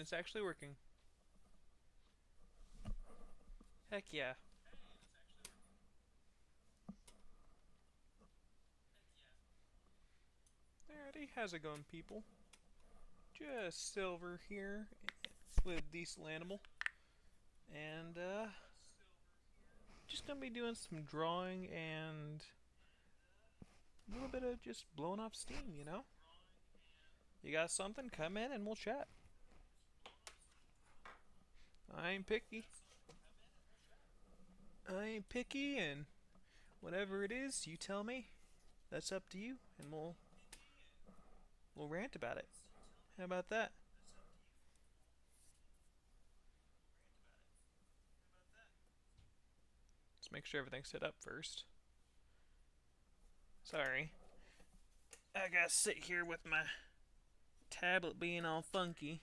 it's actually working. Heck yeah. Alrighty, how's it going, people? Just Silver here with Diesel Animal. And, just gonna be doing some drawing and a little bit of just blowing off steam, you know? You got something? Come in and we'll chat. I ain't picky. I ain't picky, and whatever it is, you tell me. That's up to you, and we'll rant about it. How about that? Let's make sure everything's set up first. Sorry. I gotta sit here with my tablet being all funky.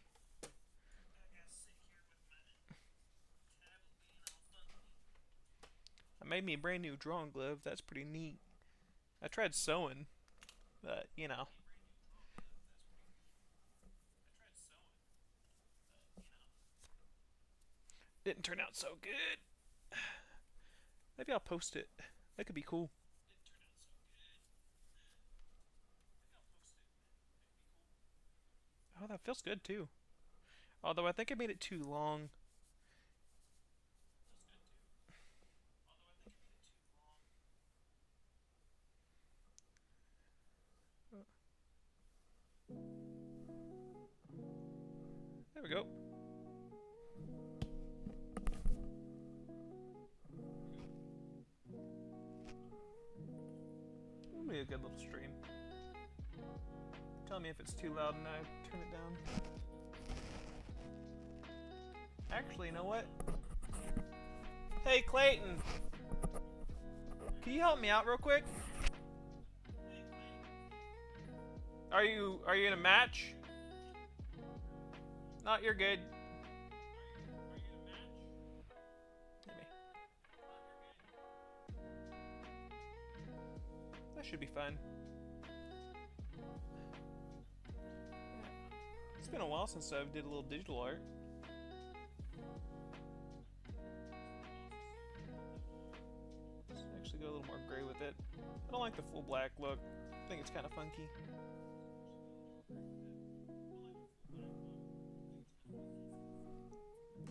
I made me a brand new drawing glove. That's pretty neat. I tried sewing, but you know, didn't turn out so good. Maybe I'll post it. That could be cool. Oh, that feels good too. Although I think I made it too long. There we go. It'll be a good little stream. Tell me if it's too loud and I turn it down. Actually, you know what? Hey, Clayton! Can you help me out real quick? Are you in a match? Not, you're good. Hit me. That should be fine. It's been a while since I did a little digital art. Let's actually go a little more gray with it. I don't like the full black look. I think it's kind of funky.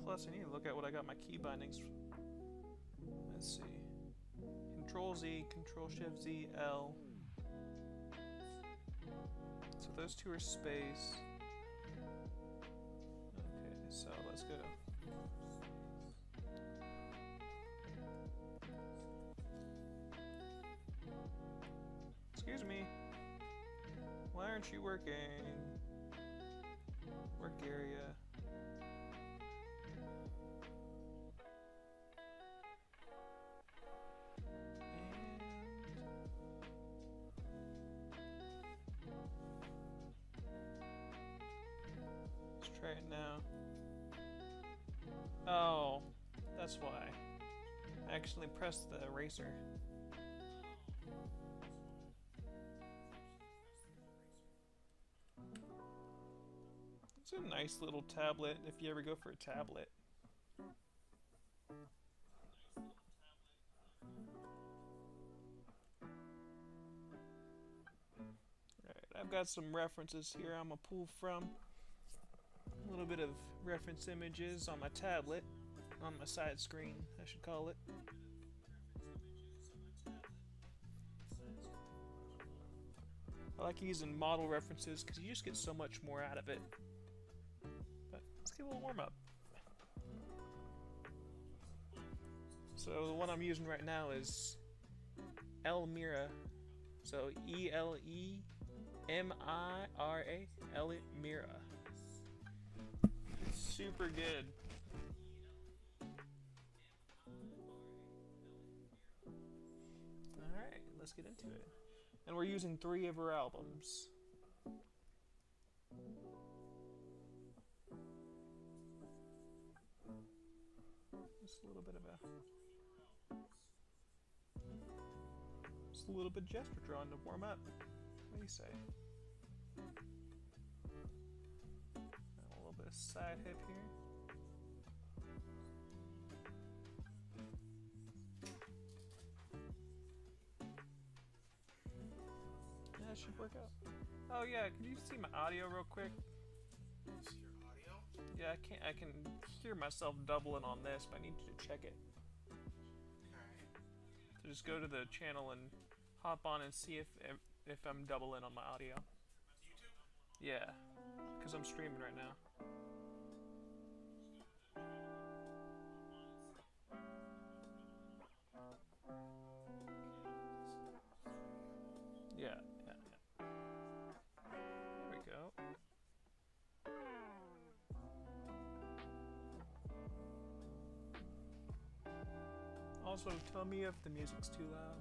Plus, I need to look at what I got my key bindings. Let's see. Control Z, Control Shift Z, L. So those two are space. Okay, so let's go. Excuse me. Why aren't you working? Work area. Try it now. Oh, that's why. I actually pressed the eraser. It's a nice little tablet if you ever go for a tablet. Alright, I've got some references here I'm gonna pull from. A little bit of reference images on my tablet, on my side screen, I should call it. I like using model references because you just get so much more out of it. But let's get a little warm up. So the one I'm using right now is Elmira. So Elemira. Elmira. It's super good. Alright, let's get into it. And we're using 3 of her albums. Just a little bit of gesture drawing to warm up. What do you say? A little bit of side hip here. Yeah, that should work out. Oh yeah, can you see my audio real quick? See your audio? Yeah, I can hear myself doubling on this, but I need you to check it. Okay. So just go to the channel and hop on and see if I'm doubling on my audio. YouTube? Yeah, because I'm streaming right now. Yeah, yeah, yeah. There we go. Also, tell me if the music's too loud.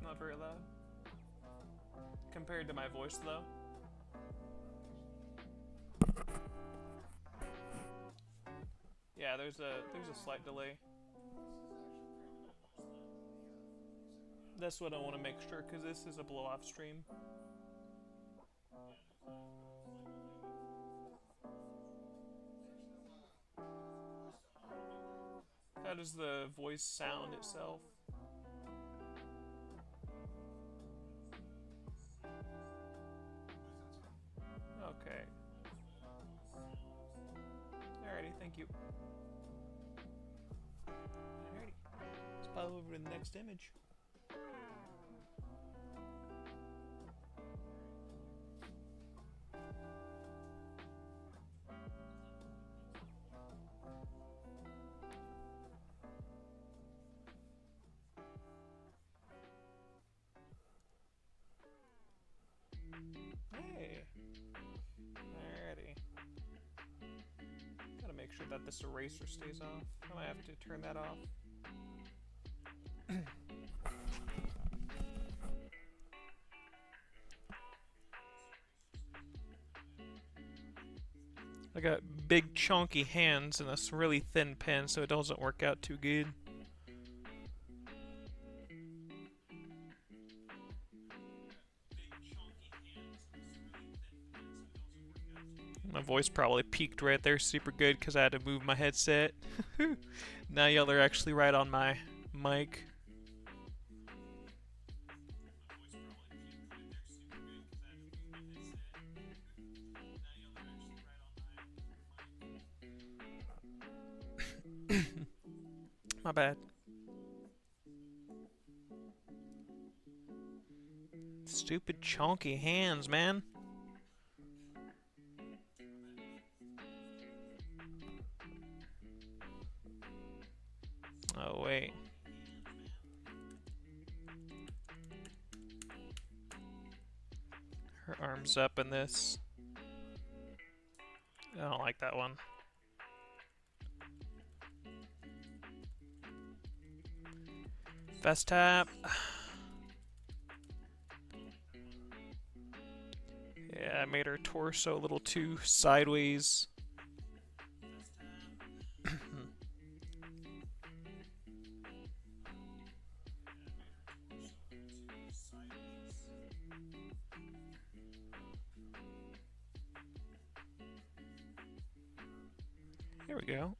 Not very loud. Compared to my voice, though. Yeah, there's a slight delay. That's what I want to make sure, because this is a blow-off stream. How does the voice sound itself? Okay. Alrighty, thank you. Alrighty. Let's pop over to the next image. Hey. Alrighty. Gotta make sure that this eraser stays off. I might have to turn that off. I got big chunky hands and this really thin pen, so it doesn't work out too good. My voice probably peaked right there super good because I had to move my headset. Now y'all are actually right on my mic. My bad. Stupid chunky hands, man. Oh, wait. Her arm's up in this. I don't like that one. Fast tap. Yeah, I made her torso a little too sideways. Here we go.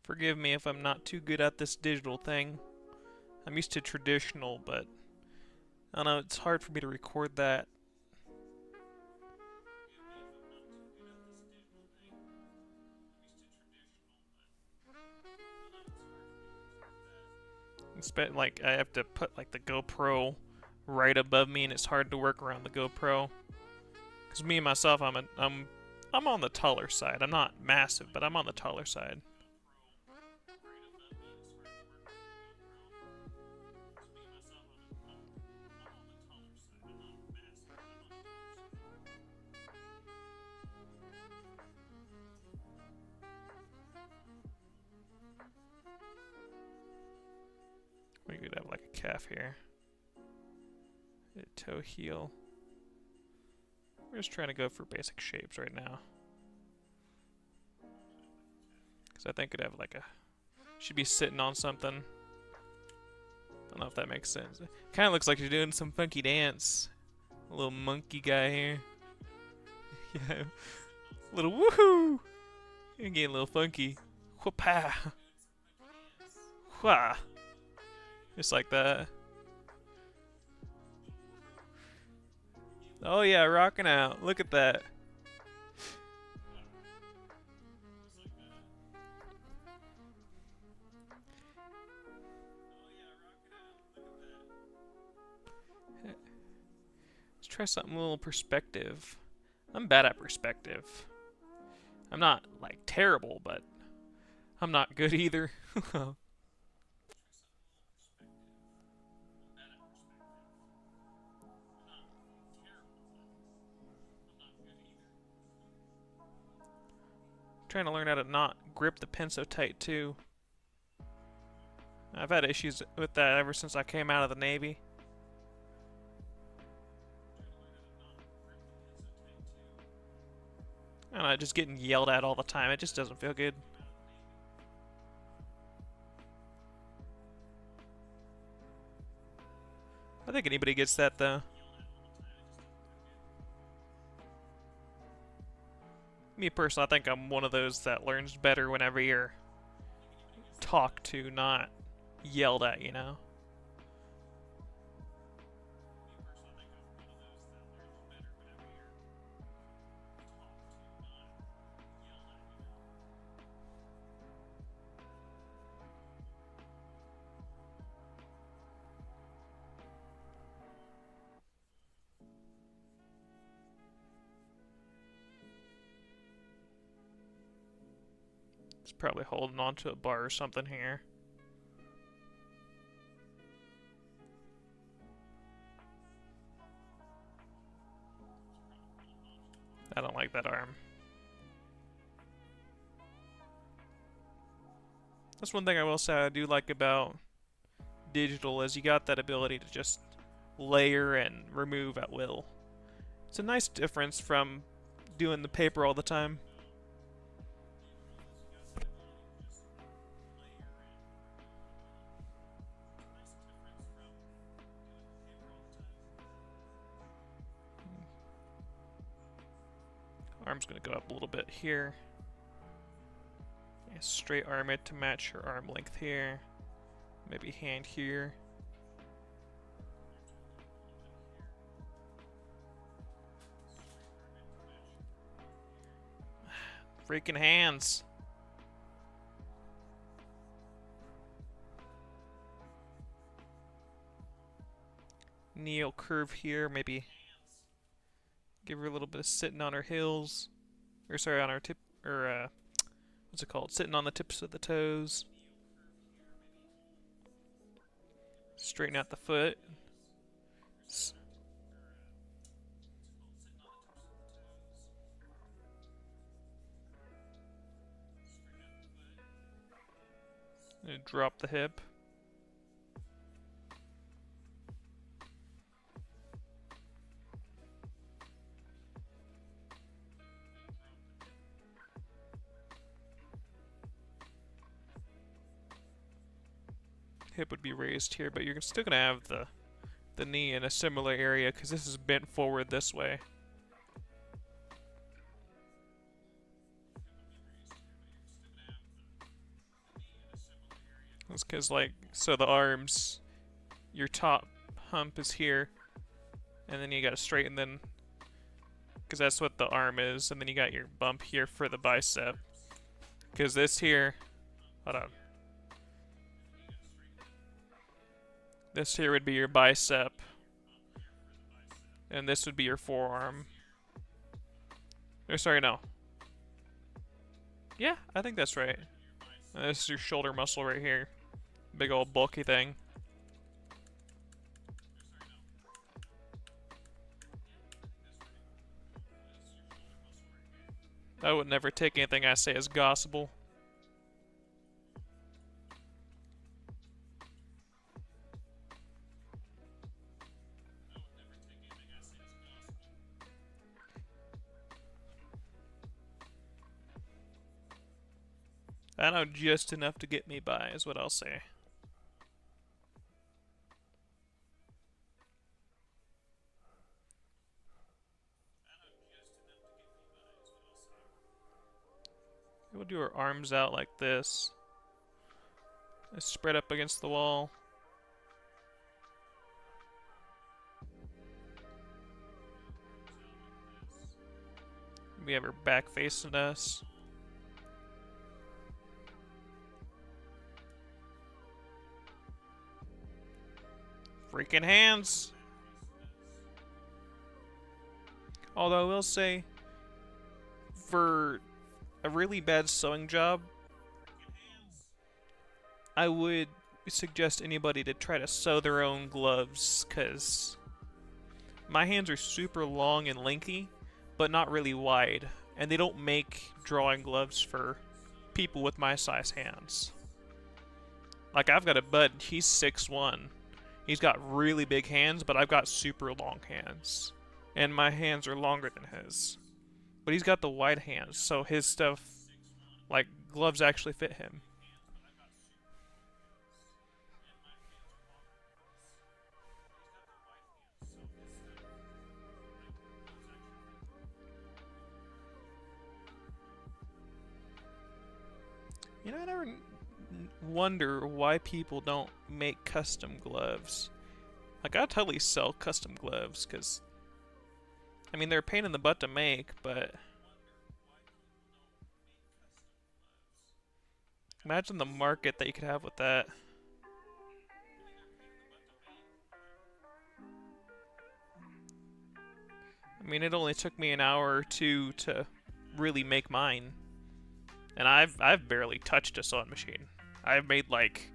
Forgive me if I'm not too good at this digital thing. I'm used to traditional, but I don't know, it's hard for me to record that. Like I have to put like the GoPro right above me, and it's hard to work around the GoPro. Cause me myself, I'm on the taller side. I'm not massive, but I'm on the taller side. We could have like a calf here. Toe heel. We're just trying to go for basic shapes right now. Because I think it'd have like a... Should be sitting on something. Don't know if that makes sense. Kind of looks like you're doing some funky dance. A little monkey guy here. Yeah. Little woohoo! You're getting a little funky. Whoop-ha! Wha! Just like that. Oh yeah, rocking out. Look at that. Let's try something a little perspective. I'm bad at perspective. I'm not, like, terrible, but I'm not good either. Trying to learn how to not grip the pen so tight, too. I've had issues with that ever since I came out of the Navy. I don't know, just getting yelled at all the time. It just doesn't feel good. I think anybody gets that, though. Me personally, I think I'm one of those that learns better whenever you're talked to, not yelled at, you know? It's probably holding onto a bar or something here. I don't like that arm. That's one thing I will say I do like about digital is you got that ability to just layer and remove at will. It's a nice difference from doing the paper all the time. Arm's gonna go up a little bit here. Yeah, straight arm it to match your arm length here. Maybe hand here. Freaking hands. Knee curve here, maybe give her a little bit of sitting on her heels. Or sorry, on her tip, or what's it called? Sitting on the tips of the toes. Straighten out the foot. And drop the hip. Hip would be raised here, but you're still gonna have the knee in a similar area because this is bent forward this way. That's because, like, so the arms, your top hump is here, and then you gotta straighten them, because that's what the arm is, and then you got your bump here for the bicep. Because this here, hold on. This here would be your bicep, and this would be your forearm. Or sorry, no. Yeah, I think that's right. This is your shoulder muscle right here. Big old bulky thing. I would never take anything I say as gospel. I know just enough to get me by, is what I'll say. We'll do our arms out like this. Let's spread up against the wall. We have her back facing us. Freaking hands! Although I will say, for a really bad sewing job, I would suggest anybody to try to sew their own gloves, because my hands are super long and lengthy, but not really wide, and they don't make drawing gloves for people with my size hands. Like, I've got a bud, he's 6'1". He's got really big hands, but I've got super long hands. And my hands are longer than his. But he's got the wide hands, so his stuff, like, gloves actually fit him. You know, I never wonder why people don't make custom gloves. Like, I'd totally sell custom gloves, because, I mean, they're a pain in the butt to make, but imagine the market that you could have with that. I mean, it only took me an hour or two to really make mine. And I've barely touched a sewing machine. I've made like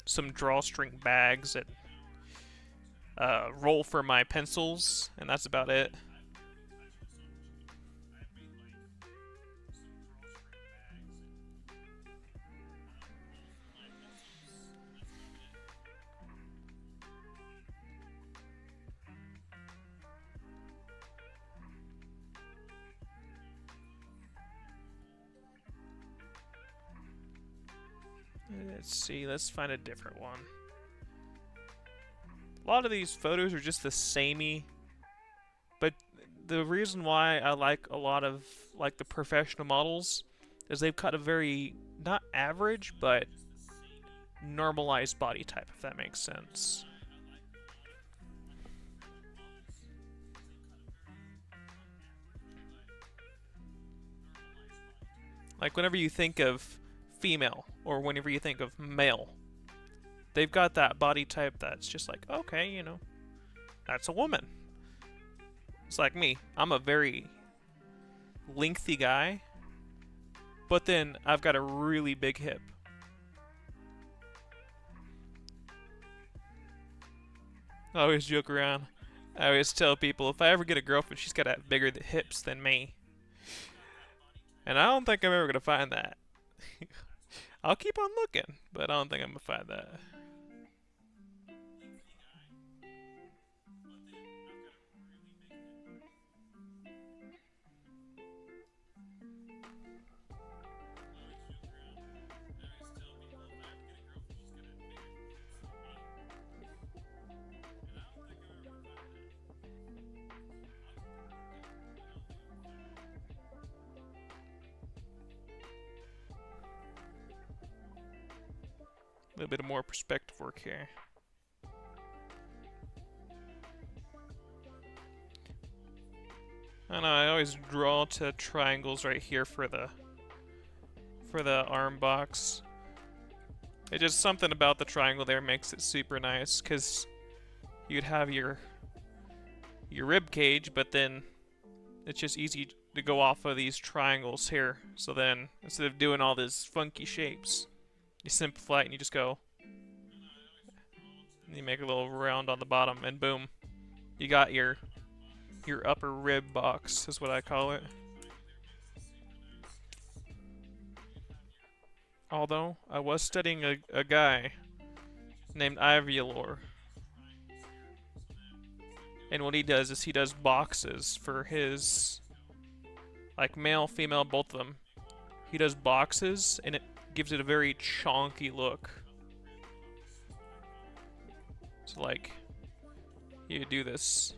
some drawstring bags and roll for my pencils, and that's about it. Let's see, let's find a different one. A lot of these photos are just the samey, but the reason why I like a lot of like the professional models is they've got a very, not average, but normalized body type, if that makes sense. Like whenever you think of female, or whenever you think of male, they've got that body type that's just like, okay, you know, that's a woman. It's like me. I'm a very lengthy guy, but then I've got a really big hip. I always joke around. I always tell people if I ever get a girlfriend, she's got to have bigger hips than me. And I don't think I'm ever going to find that. I'll keep on looking, but I don't think I'm going to find that. A little bit more perspective work here. I don't know, I always draw to triangles right here for the arm box. It's just something about the triangle there makes it super nice, because you'd have your rib cage, but then it's just easy to go off of these triangles here. So then instead of doing all these funky shapes, you simplify it and you just go. And you make a little round on the bottom, and boom, you got your upper rib box, is what I call it. Although I was studying a guy named Ivyalor, and what he does is he does boxes for his, like, male, female, both of them. He does boxes, and it gives it a very chonky look. So like, you do this,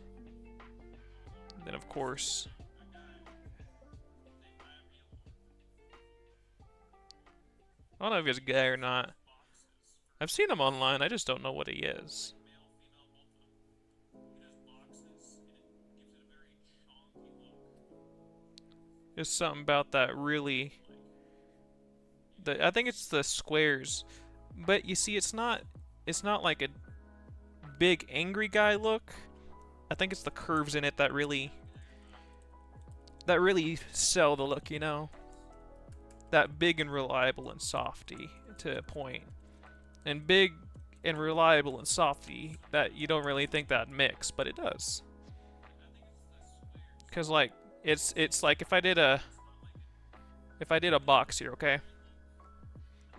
and then of course, I don't know if he's a guy or not. I've seen him online, I just don't know what he is. There's something about that really... I think it's the squares. But you see, it's not like a big angry guy look. I think it's the curves in it that really sell the look, you know? That big and reliable and softy to a point. And big and reliable and softy, that you don't really think that mix, but it does. Cause like it's like if I did a box here, okay?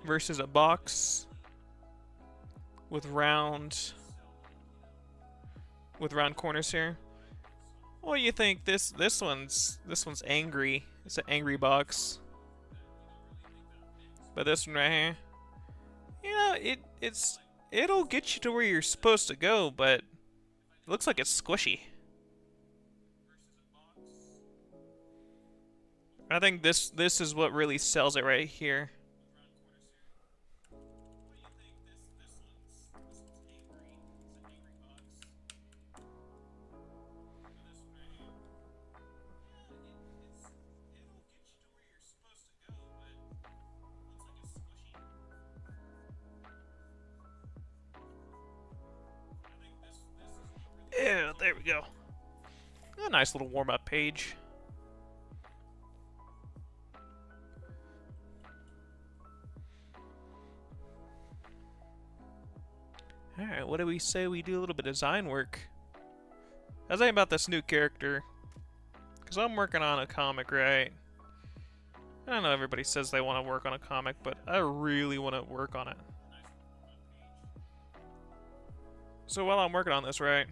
Versus a box with round corners here. What do you think? This one's angry. It's an angry box. But this one right here, you know, it'll get you to where you're supposed to go, but it looks like it's squishy. I think this is what really sells it right here. Yeah, there we go. A nice little warm-up page. Alright, what do we say we do a little bit of design work? I was thinking about this new character. Because I'm working on a comic, right? I know everybody says they want to work on a comic, but I really want to work on it. So while I'm working on this, right?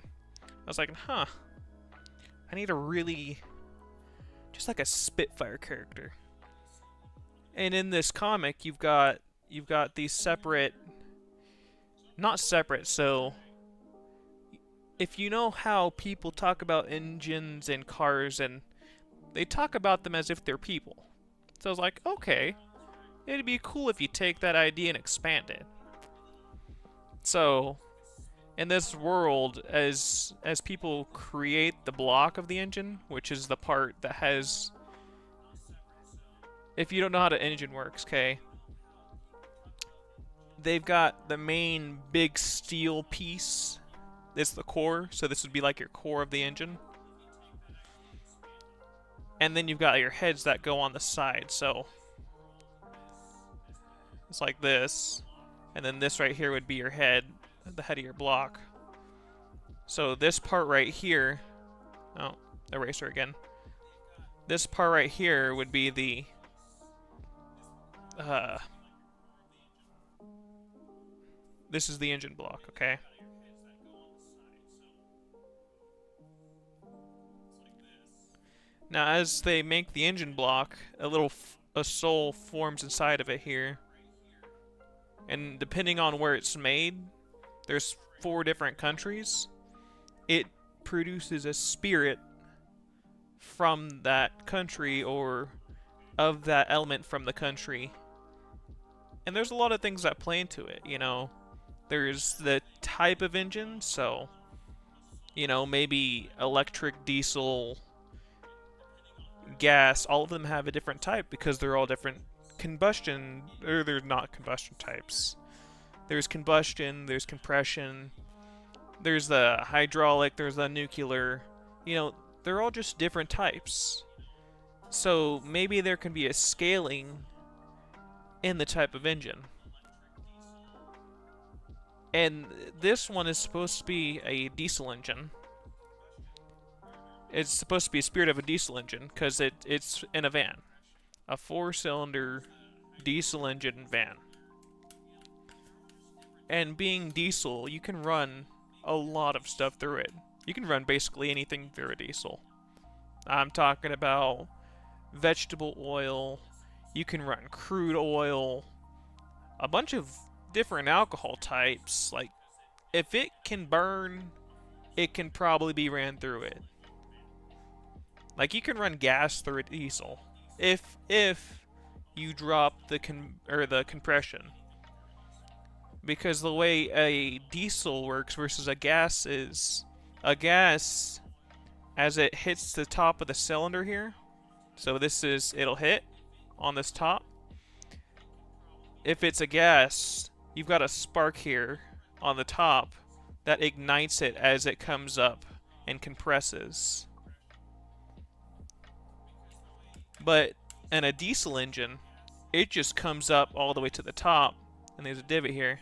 I was like, huh. I need a really... just like a Spitfire character. And in this comic, you've got these separate... not separate, so if you know how people talk about engines and cars, and they talk about them as if they're people. So I was like, okay, it'd be cool if you take that idea and expand it. So in this world, as people create the block of the engine, which is the part that has... if you don't know how the engine works, okay? They've got the main big steel piece. It's the core, so this would be like your core of the engine. And then you've got your heads that go on the side, so it's like this. And then this right here would be your head, the head of your block. So this part right here, oh, eraser again. This part right here would be the this is the engine block, okay? Now, as they make the engine block, a soul forms inside of it here. And depending on where it's made, there's 4 different countries. It produces a spirit from that country, or of that element from the country. And there's a lot of things that play into it, you know. There's the type of engine, so, you know, maybe electric, diesel, gas, all of them have a different type because they're all different combustion, or they're not combustion types. There's combustion, there's compression, there's the hydraulic, there's the nuclear, you know, they're all just different types. So maybe there can be a scaling in the type of engine. And this one is supposed to be a diesel engine. It's supposed to be a spirit of a diesel engine because it's in a van. A 4-cylinder diesel engine van. And being diesel, you can run a lot of stuff through it. You can run basically anything through a diesel. I'm talking about vegetable oil. You can run crude oil. a bunch of different alcohol types. Like, if it can burn, it can probably be ran through it. Like, you can run gas through a diesel if you drop the compression. Because the way a diesel works versus a gas is, a gas, as it hits the top of the cylinder here, so it'll hit on this top. If it's a gas, you've got a spark here on the top that ignites it as it comes up and compresses. But in a diesel engine, it just comes up all the way to the top, and there's a divot here.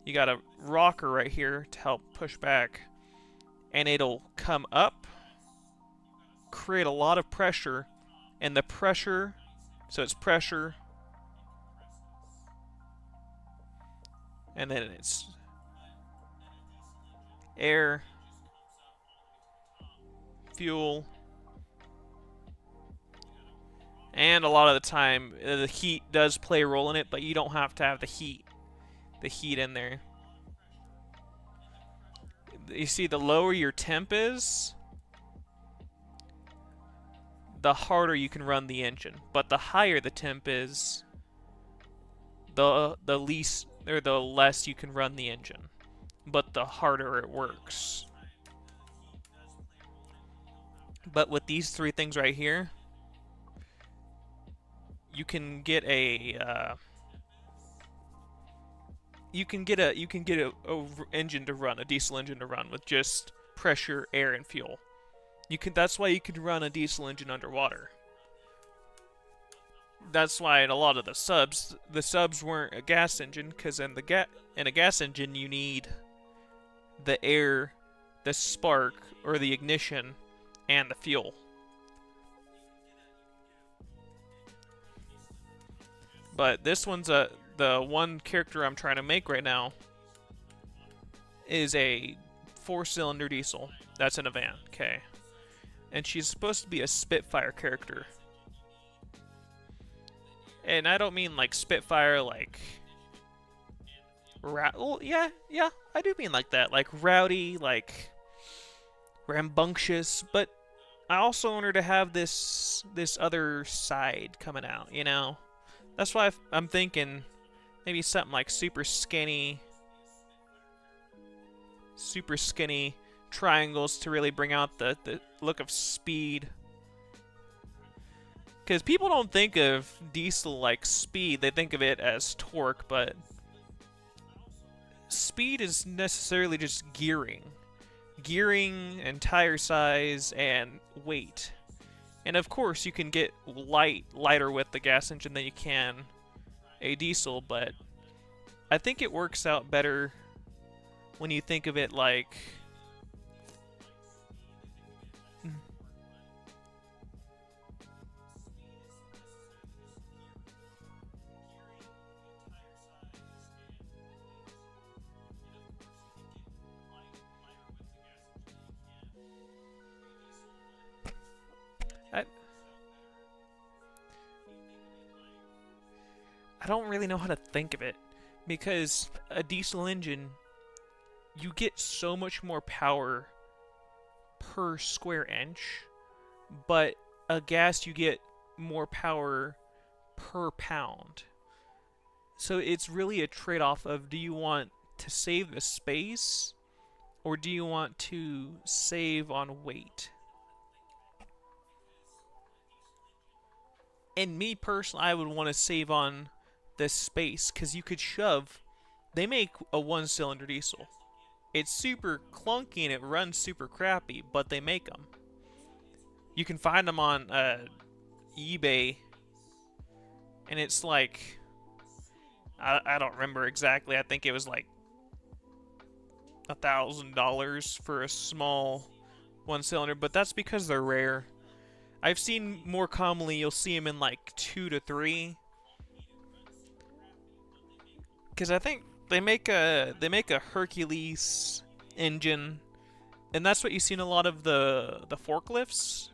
You got a rocker right here to help push back, and it'll come up, create a lot of pressure, and the pressure, so it's pressure, and then it's air, fuel, and a lot of the time the heat does play a role in it, but you don't have to have the heat in there. You see, the lower your temp is, the harder you can run the engine. But the higher the temp is, the less you can run the engine. But the harder it works. But with these three things right here, you can get a engine to run, a diesel engine to run with just pressure, air, and fuel. That's why you can run a diesel engine underwater. That's why in a lot of the subs weren't a gas engine, because in a gas engine you need the air, the spark, or the ignition, and the fuel. But this one's the one character I'm trying to make right now is a 4-cylinder diesel. That's in a van, okay. And she's supposed to be a Spitfire character. And I don't mean like Spitfire like well, yeah, I do mean like that, like rowdy, like rambunctious, but I also want her to have this other side coming out, you know? That's why I'm thinking maybe something like super skinny triangles to really bring out the look of speed. Because people don't think of diesel like speed, they think of it as torque, but speed is necessarily just gearing. Gearing and tire size and weight. And of course you can get lighter with the gas engine than you can a diesel, but I think it works out better when you think of it like I don't really know how to think of it, because a diesel engine, you get so much more power per square inch, but a gas you get more power per pound. So it's really a trade-off of, do you want to save the space or do you want to save on weight? And me personally, I would want to save on this space, because you could shove. They make a 1-cylinder diesel. It's super clunky and it runs super crappy, but they make them. You can find them on eBay, and it's like, I don't remember exactly. I think it was like $1,000 for a small 1-cylinder, but that's because they're rare. I've seen more commonly you'll see them in like 2 to 3. Because I think they make a Hercules engine, and that's what you see in a lot of the forklifts.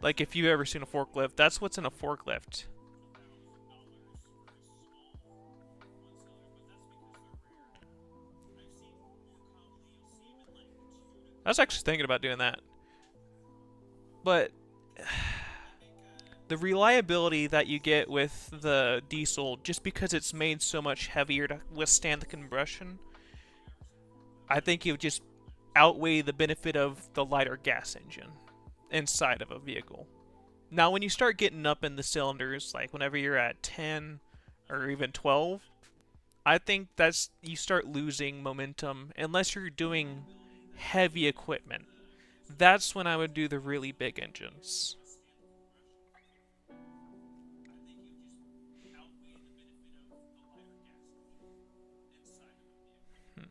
Like if you've ever seen a forklift, that's what's in a forklift. I was actually thinking about doing that. But the reliability that you get with the diesel, just because it's made so much heavier to withstand the combustion, I think it would just outweigh the benefit of the lighter gas engine inside of a vehicle. Now, when you start getting up in the cylinders, like whenever you're at 10 or even 12, I think that's you start losing momentum unless you're doing heavy equipment. That's when I would do the really big engines. Hmm.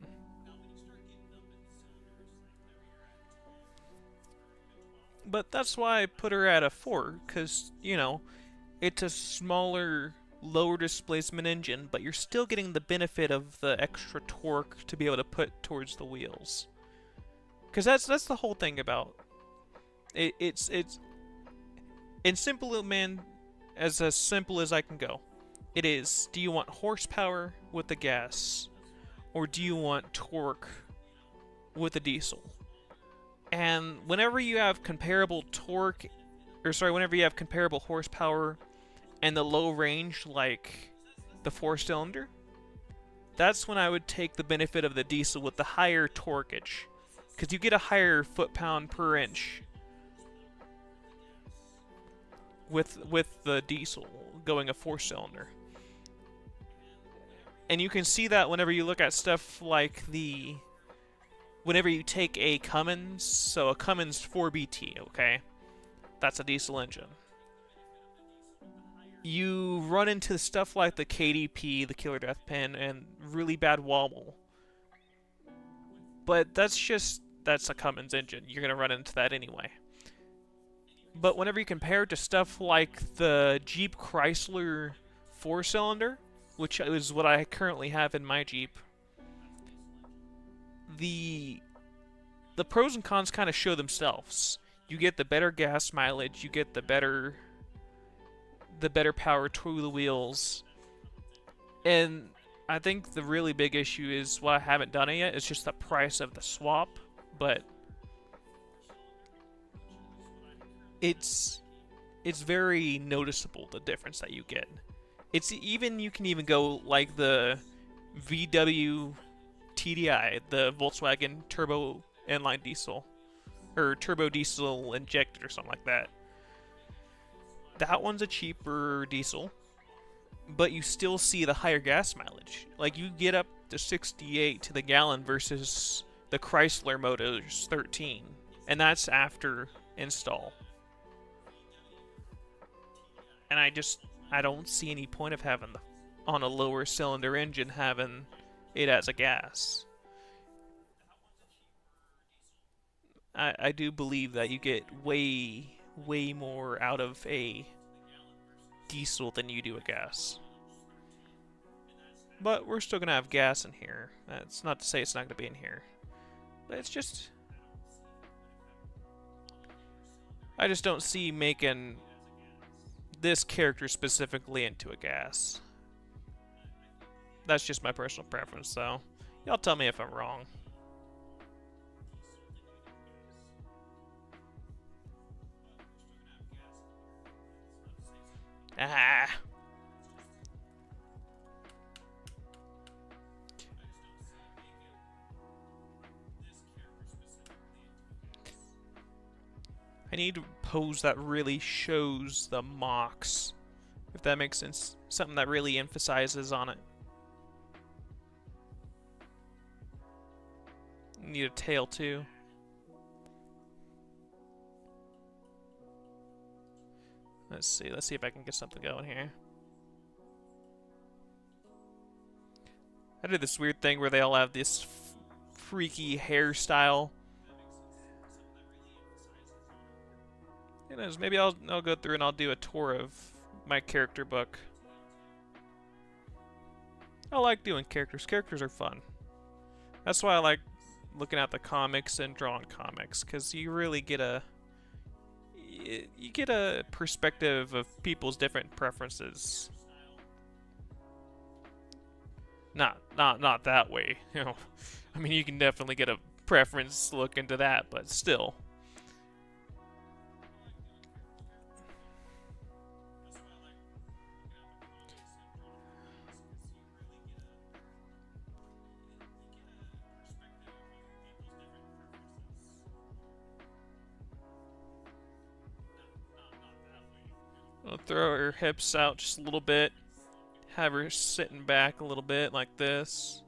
But that's why I put her at a 4, because, it's a smaller, lower displacement engine, but you're still getting the benefit of the extra torque to be able to put towards the wheels. Because that's the whole thing about it. It's in simple, man, as simple as I can go. It is, do you want horsepower with the gas, or do you want torque with the diesel? And whenever you have comparable torque, whenever you have comparable horsepower and the low range like the 4-cylinder, that's when I would take the benefit of the diesel with the higher torquage, because you get a higher foot-pound per inch with the diesel going a 4-cylinder. And you can see that whenever you look at stuff like whenever you take a Cummins, so a Cummins 4BT, okay? That's a diesel engine. You run into stuff like the KDP, the Killer Death Pin, and really bad wobble. But that's a Cummins engine. You're going to run into that anyway. But whenever you compare it to stuff like the Jeep Chrysler 4-cylinder, which is what I currently have in my Jeep, the pros and cons kind of show themselves. You get the better gas mileage, you get the better power to the wheels, and I think the really big issue is, I haven't done it yet, it's just the price of the swap, but it's very noticeable, the difference that you get. You can even go like the VW TDI, the Volkswagen turbo inline diesel, or turbo diesel injected or something like that. That one's a cheaper diesel, but you still see the higher gas mileage. Like, you get up to 68 to the gallon versus the Chrysler Motors 13, and that's after install. And I don't see any point of having on a lower cylinder engine having it as a gas. I do believe that you get way more out of a diesel than you do a gas. But we're still going to have gas in here. That's not to say it's not going to be in here. But it's just, I just don't see making this character specifically into a gas. That's just my personal preference, though. Y'all tell me if I'm wrong. Ah. I need a pose that really shows the mocks, if that makes sense. Something that really emphasizes on it. Need a tail too. Let's see if I can get something going here. I did this weird thing where they all have this freaky hairstyle. Who knows, maybe I'll go through and I'll do a tour of my character book. I like doing characters. Characters are fun. That's why I like looking at the comics and drawing comics, because you really get a perspective of people's different preferences. Not that way, I mean, you can definitely get a preference to look into that, but still. I'll throw her hips out just a little bit. Have her sitting back a little bit like this.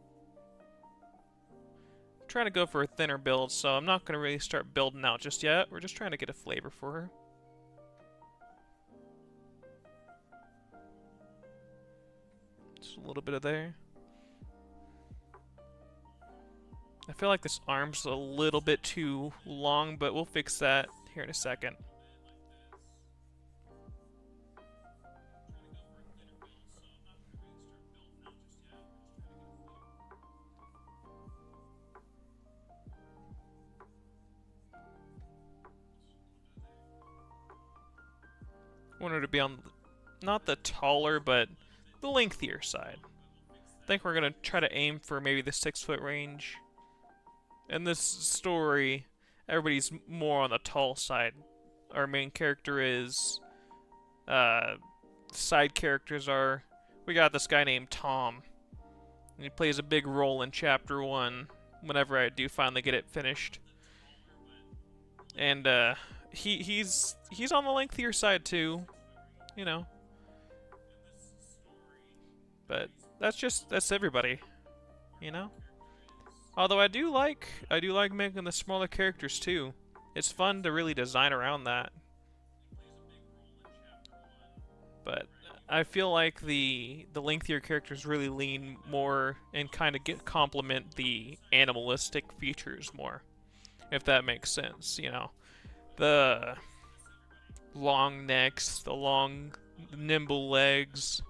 I'm trying to go for a thinner build, so I'm not going to really start building out just yet. We're just trying to get a flavor for her. Just a little bit of there. I feel like this arm's a little bit too long, but we'll fix that here in a second. I want her to be on not the taller, but the lengthier side. I think we're going to try to aim for maybe the 6-foot range. In this story, everybody's more on the tall side. Our main character is. Side characters are. We got this guy named Tom. And he plays a big role in chapter 1 whenever I do finally get it finished. And he's on the lengthier side too, you know. But that's everybody, you know. Although I do like making the smaller characters too. It's fun to really design around that. But I feel like the lengthier characters really lean more and kind of complement the animalistic features more, if that makes sense, you know. The long necks, the long nimble legs,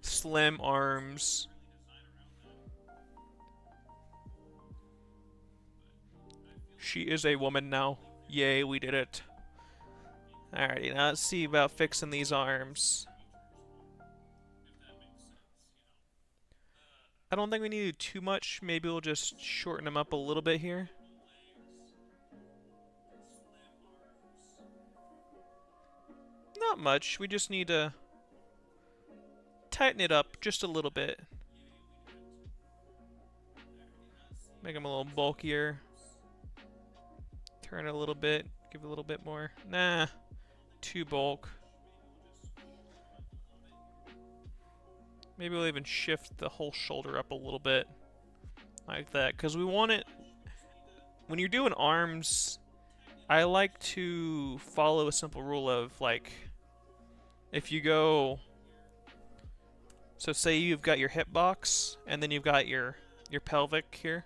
slim arms. She is a woman now. Yay, we did it. Alrighty, now let's see about fixing these arms. I don't think we need too much. Maybe we'll just shorten them up a little bit here. Not much. We just need to tighten it up just a little bit. Make them a little bulkier. Turn it a little bit. Give it a little bit more. Nah. Too bulk. Maybe we'll even shift the whole shoulder up a little bit. Like that. Because we want it... When you're doing arms, I like to follow a simple rule of, like... If you go... So say you've got your hip box, and then you've got your pelvic here.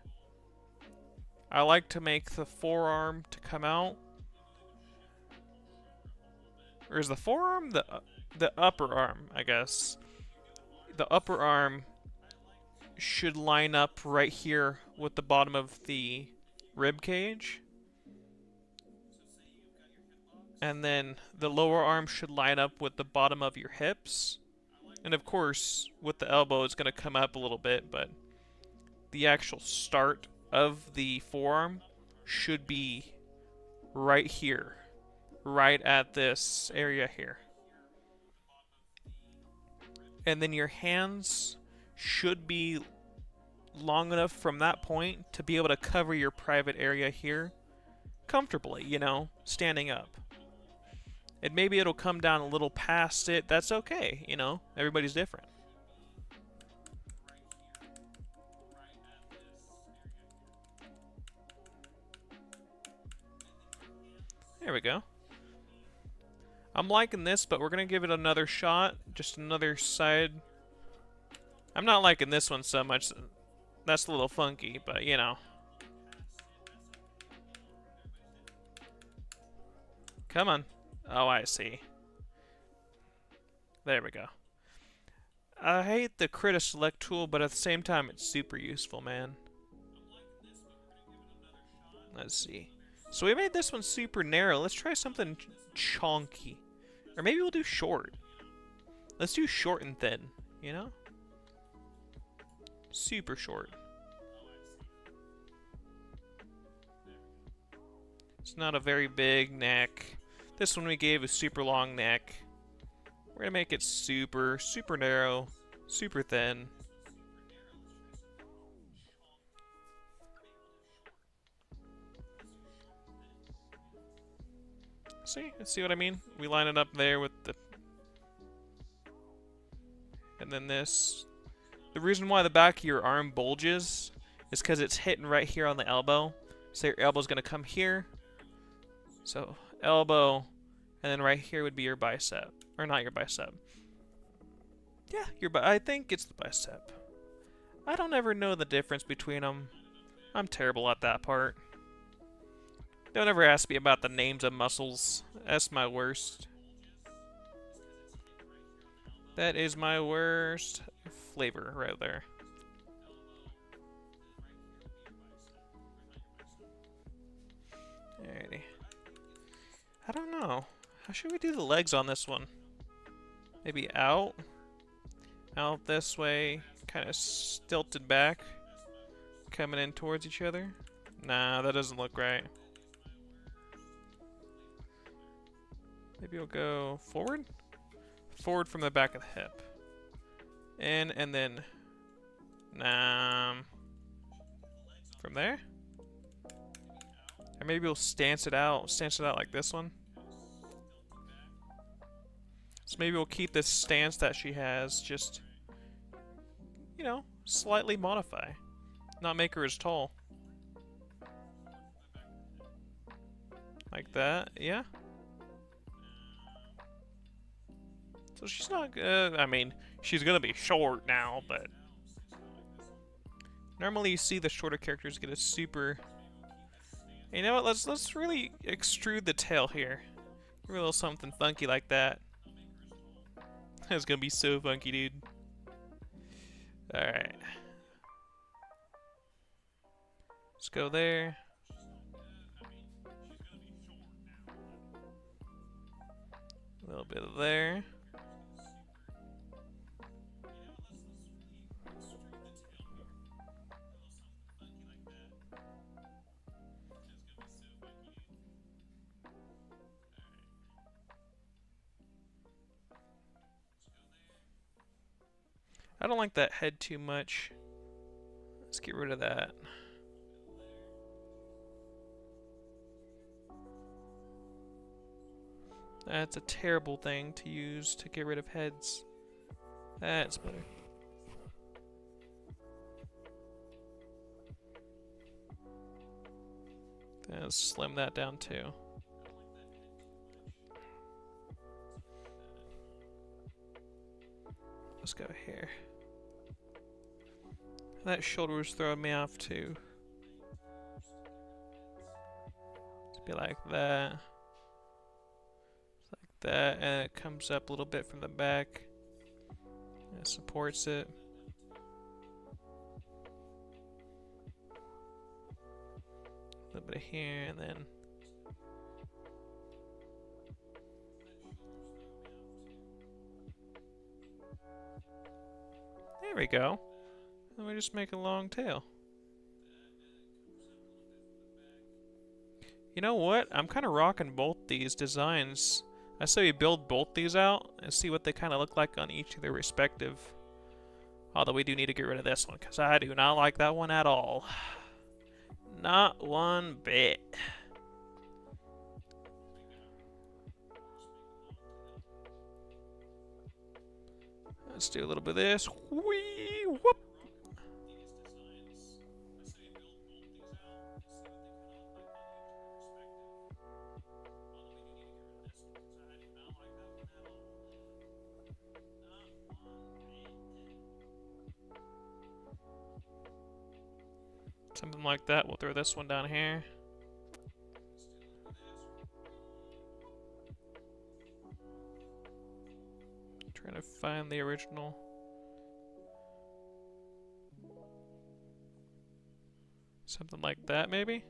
I like to make the forearm to come out. Or is the forearm the upper arm, I guess. The upper arm should line up right here with the bottom of the rib cage. And then the lower arm should line up with the bottom of your hips. And of course, with the elbow, it's going to come up a little bit, but the actual start of the forearm should be right here. Right at this area here. And then your hands should be long enough from that point to be able to cover your private area here comfortably, you know, standing up. And maybe it'll come down a little past it. That's okay, you know, everybody's different. There we go. I'm liking this, but we're going to give it another shot. Just another side. I'm not liking this one so much. That's a little funky, but you know. Come on. Oh, I see. There we go. I hate the Critter Select tool, but at the same time, it's super useful, man. Let's see. So we made this one super narrow. Let's try something chonky. Or maybe we'll do short. Let's do short and thin, you know? Super short. It's not a very big neck. This one we gave a super long neck. We're gonna make it super, super narrow, super thin. See what I mean? We line it up there with the... And then this. The reason why the back of your arm bulges is because it's hitting right here on the elbow. So your elbow's gonna come here. So elbow, and then right here would be your bicep. Or not your bicep. Yeah, I think it's the bicep. I don't ever know the difference between them. I'm terrible at that part. Don't ever ask me about the names of muscles. That's my worst. That is my worst flavor right there. Alrighty. I don't know. How should we do the legs on this one? Maybe out? Out this way, kind of stilted back, coming in towards each other. Nah, that doesn't look right. Maybe we'll go forward? Forward from the back of the hip. In, and then... From there? Or maybe we'll stance it out like this one. So maybe we'll keep this stance that she has, just... You know, slightly modify. Not make her as tall. Like that, yeah? So she's not, I mean, she's gonna be short now, but... Normally you see the shorter characters get a super... You know what, let's really extrude the tail here. A little something funky like that. That's gonna be so funky, dude. Alright. Let's go there. A little bit of there. I don't like that head too much. Let's get rid of that. That's a terrible thing to use to get rid of heads. That's better. Let's slim that down too. Let's go here. That shoulder was throwing me off too. Let's be like that. Like that, and it comes up a little bit from the back. And it supports it. A little bit of here, and then there we go. And we just make a long tail. You know what? I'm kind of rocking both these designs. I say we build both these out and see what they kind of look like on each of their respective. Although we do need to get rid of this one because I do not like that one at all. Not one bit. Let's do a little bit of this. Whee! Whoop! Something like that. We'll throw this one down here. Trying to find the original. Something like that, maybe?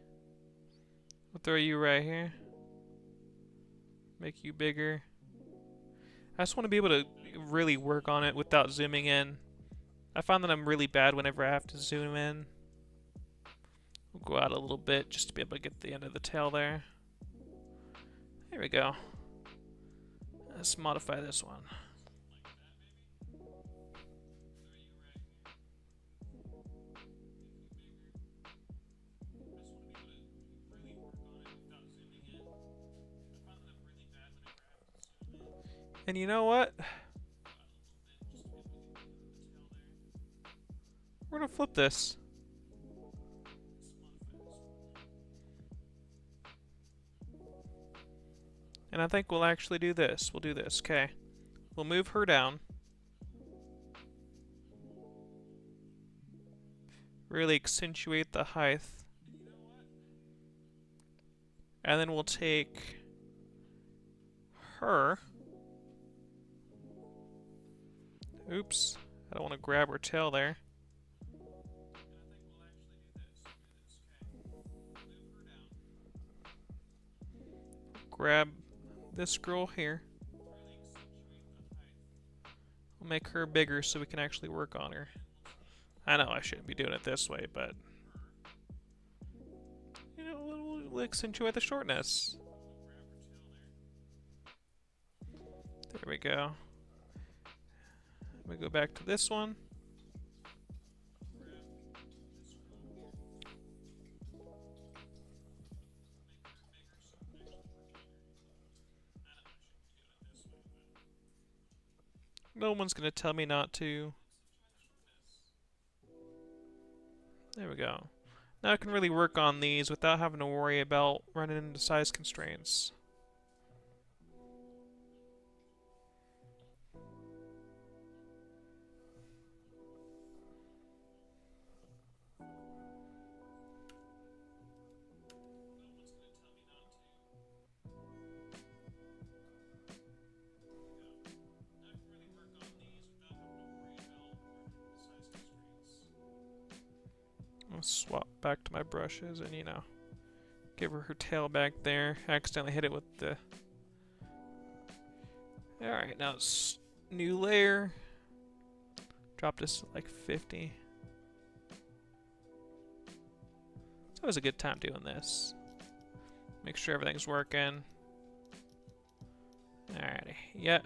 We'll throw you right here. Make you bigger. I just want to be able to really work on it without zooming in. I find that I'm really bad whenever I have to zoom in. We'll go out a little bit just to be able to get the end of the tail there. There we go. Let's modify this one. And you know what? We're gonna flip this. And I think we'll actually do this. We'll do this, okay. We'll move her down. Really accentuate the height. And then we'll take her. Oops. I don't want to grab her tail there. Grab this girl here. We'll make her bigger so we can actually work on her. I know I shouldn't be doing it this way, but you know, we'll accentuate the shortness. There we go. We go back to this one. No one's gonna tell me not to. There we go. Now I can really work on these without having to worry about running into size constraints. I'll swap back to my brushes and, you know, give her tail back there. I accidentally hit it with the... Alright, now it's new layer. Drop this to like 50. It's always a good time doing this. Make sure everything's working. Alrighty, yeah.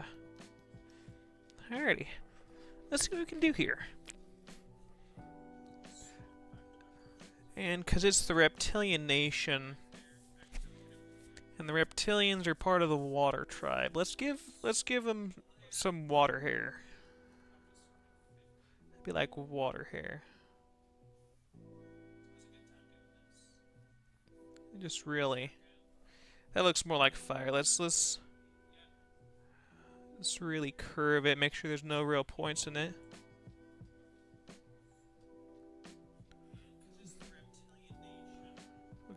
Alrighty. Let's see what we can do here. And because it's the reptilian nation, and the reptilians are part of the water tribe, let's give them some water hair. Be like water hair. Just really, that looks more like fire. Let's really curve it. Make sure there's no real points in it.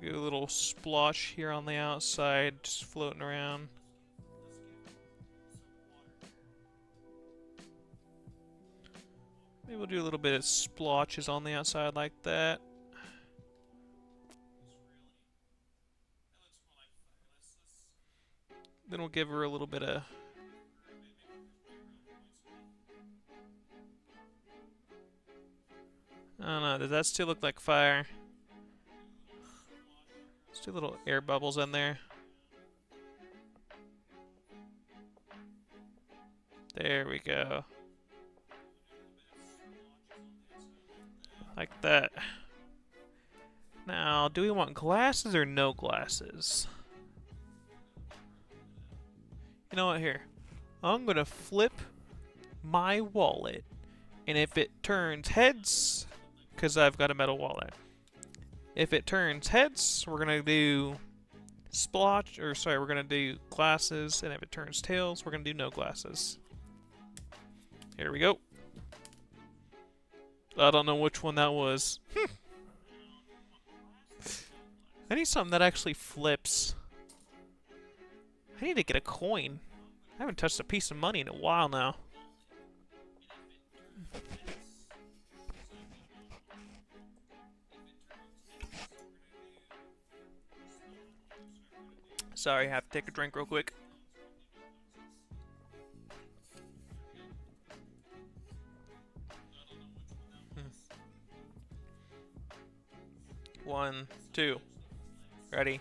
Get a little splotch here on the outside, just floating around. Maybe we'll do a little bit of splotches on the outside like that. Then we'll give her a little bit of... I don't know, does that still look like fire? Let's do little air bubbles in there. There we go. Like that. Now, do we want glasses or no glasses? You know what, here. I'm gonna flip my wallet. And if it turns heads, because I've got a metal wallet. If it turns heads, we're gonna do splotch, or sorry, we're gonna do glasses, and if it turns tails, we're gonna do no glasses. Here we go. I don't know which one that was. I need something that actually flips. I need to get a coin. I haven't touched a piece of money in a while now. Sorry, I have to take a drink real quick. One, two. Ready?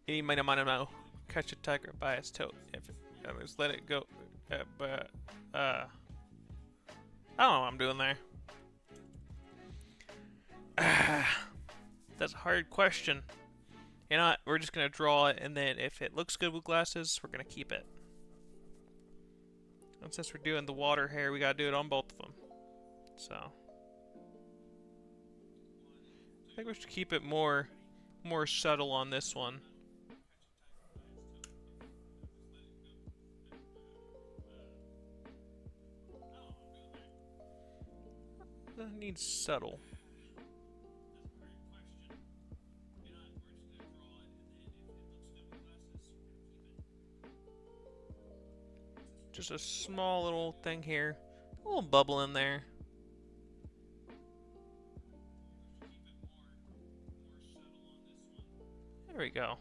Eeny, miny, miny, moe. catch a tiger by its toe. If it, just let it go. But I don't know what I'm doing there. That's a hard question. You know what? We're just gonna draw it, and then if it looks good with glasses, we're gonna keep it. And since we're doing the water hair, we gotta do it on both of them. So I think we should keep it more subtle on this one. It needs subtle. Just a small little thing here. A little bubble in there. There we go.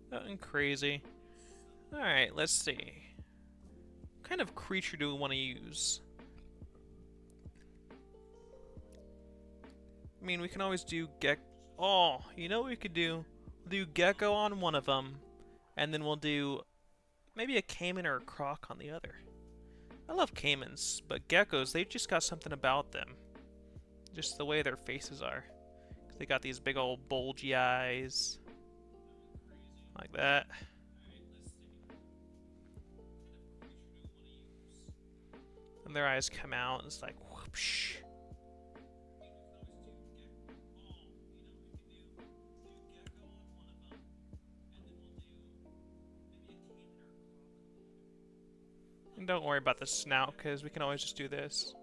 Nothing crazy. Alright, let's see. What kind of creature do we want to use? I mean, we can always do Oh, you know what we could do? We'll do gecko on one of them, and then we'll do maybe a caiman or a croc on the other. I love caimans, but geckos, they've just got something about them. Just the way their faces are. They got these big old bulgy eyes. Like that. And their eyes come out, and it's like whoopsh. And don't worry about the snout, because we can always just do this.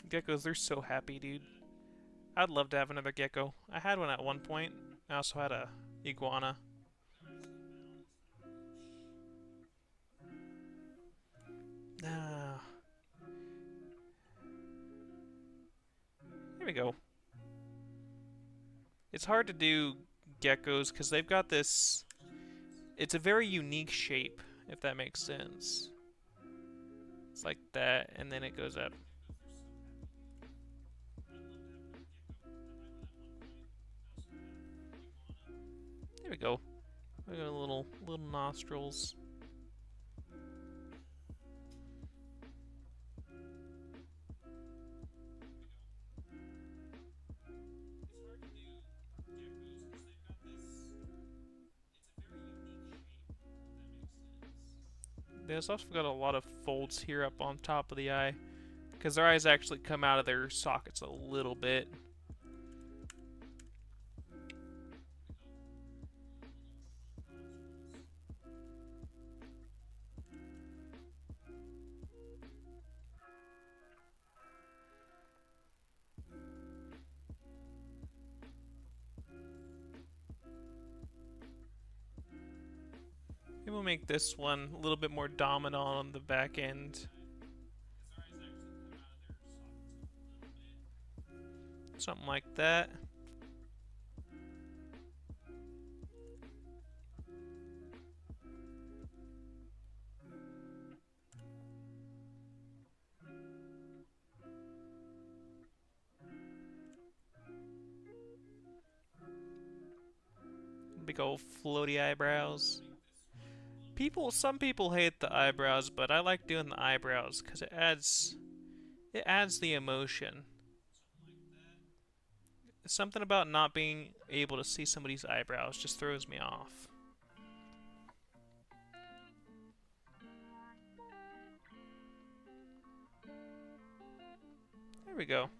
Geckos, they're so happy, dude. I'd love to have another gecko. I had one at one point. I also had a iguana. Ah. Here we go. It's hard to do geckos because they've got this... It's a very unique shape, if that makes sense. It's like that, and then it goes up. There we go. We got little nostrils. There's also got a lot of folds here up on top of the eye, because their eyes actually come out of their sockets a little bit. Maybe we'll make this one a little bit more dominant on the back end. Something like that. Big old floaty eyebrows. Some people hate the eyebrows, but I like doing the eyebrows because it adds the emotion. Something about not being able to see somebody's eyebrows just throws me off. There we go.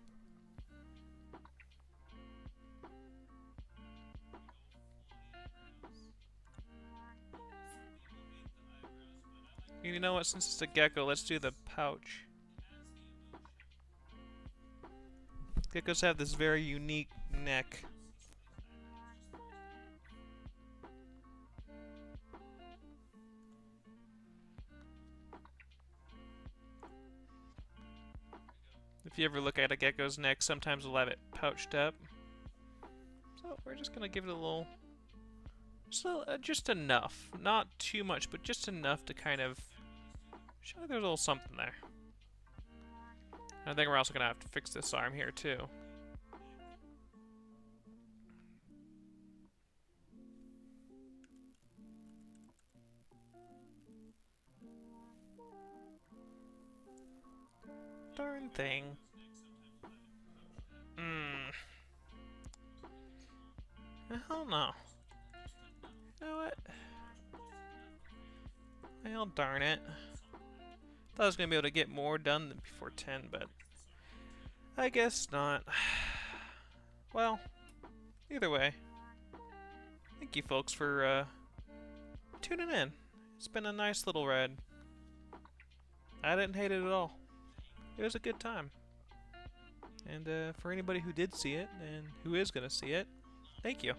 You know what, since it's a gecko, let's do the pouch. Geckos have this very unique neck. If you ever look at a gecko's neck, sometimes they'll have it pouched up. So we're just gonna give it a little... just enough. Not too much, but just enough to kind of Surely there's a little something there. I think we're also gonna have to fix this arm here too. Darn thing. Hell no. You know what? Well, darn it. Thought I was gonna be able to get more done than before 10, but I guess not. Well, either way, thank you folks for tuning in. It's been a nice little ride. I didn't hate it at all. It was a good time. And for anybody who did see it and who is gonna see it, thank you.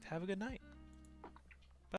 Have a good night.